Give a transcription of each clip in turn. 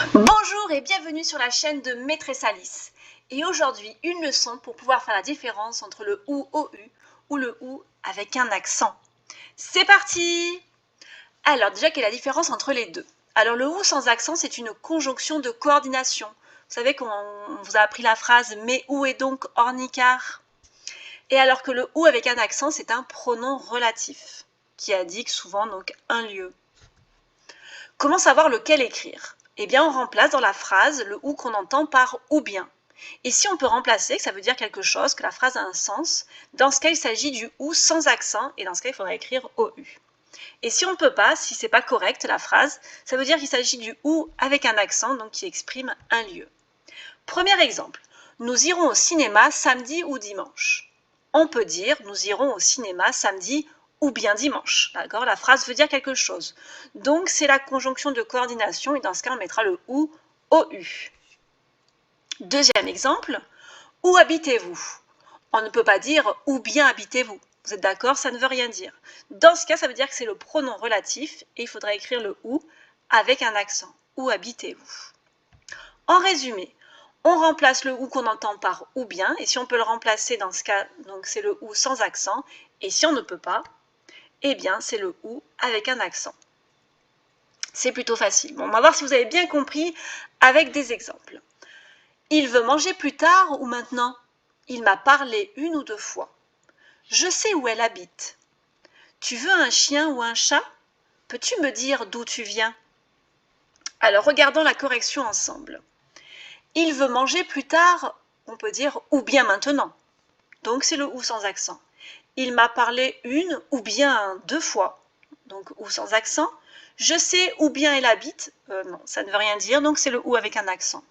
Bonjour et bienvenue sur la chaîne de Maîtresse Alice. Et aujourd'hui, une leçon pour pouvoir faire la différence entre le OU OU ou le OU avec un accent. C'est parti! Alors déjà, quelle est la différence entre les deux? Alors le OU sans accent, c'est une conjonction de coordination. Vous savez qu'on vous a appris la phrase « mais où est donc Ornicard ?» Et alors que le OU avec un accent, c'est un pronom relatif qui indique souvent donc un lieu. Comment savoir lequel écrire? Eh bien, on remplace dans la phrase le ou qu'on entend par ou bien. Et si on peut remplacer, que ça veut dire quelque chose, que la phrase a un sens, dans ce cas, il s'agit du ou sans accent, et dans ce cas, il faudra écrire OU. Et si on ne peut pas, si c'est pas correct la phrase, ça veut dire qu'il s'agit du ou avec un accent, donc qui exprime un lieu. Premier exemple, nous irons au cinéma samedi ou dimanche. On peut dire nous irons au cinéma samedi ou bien dimanche. D'accord? La phrase veut dire quelque chose. Donc, c'est la conjonction de coordination et dans ce cas, on mettra le ou OU. Deuxième exemple, où habitez-vous? On ne peut pas dire où bien habitez-vous. Vous êtes d'accord? Ça ne veut rien dire. Dans ce cas, ça veut dire que c'est le pronom relatif et il faudra écrire le ou avec un accent. Où habitez-vous? En résumé, on remplace le ou qu'on entend par ou bien, et si on peut le remplacer dans ce cas, donc c'est le ou sans accent, et si on ne peut pas, eh bien c'est le ou avec un accent. C'est plutôt facile. Bon, on va voir si vous avez bien compris avec des exemples. Il veut manger plus tard ou maintenant? Il m'a parlé une ou deux fois. Je sais où elle habite. Tu veux un chien ou un chat? Peux-tu me dire d'où tu viens? Alors regardons la correction ensemble. Il veut manger plus tard, on peut dire ou bien maintenant. Donc c'est le ou sans accent. Il m'a parlé une ou bien deux fois. Donc ou sans accent. Je sais où bien elle habite. Non, ça ne veut rien dire, donc c'est le ou avec un accent.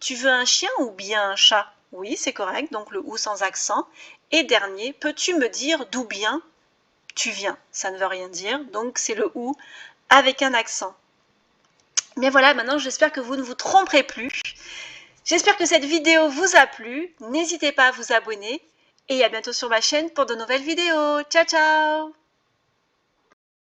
Tu veux un chien ou bien un chat? Oui, c'est correct, donc le ou sans accent. Et dernier, peux-tu me dire d'où bien tu viens? Ça ne veut rien dire, donc c'est le ou avec un accent. Mais voilà, maintenant j'espère que vous ne vous tromperez plus. J'espère que cette vidéo vous a plu. N'hésitez pas à vous abonner et à bientôt sur ma chaîne pour de nouvelles vidéos. Ciao, ciao!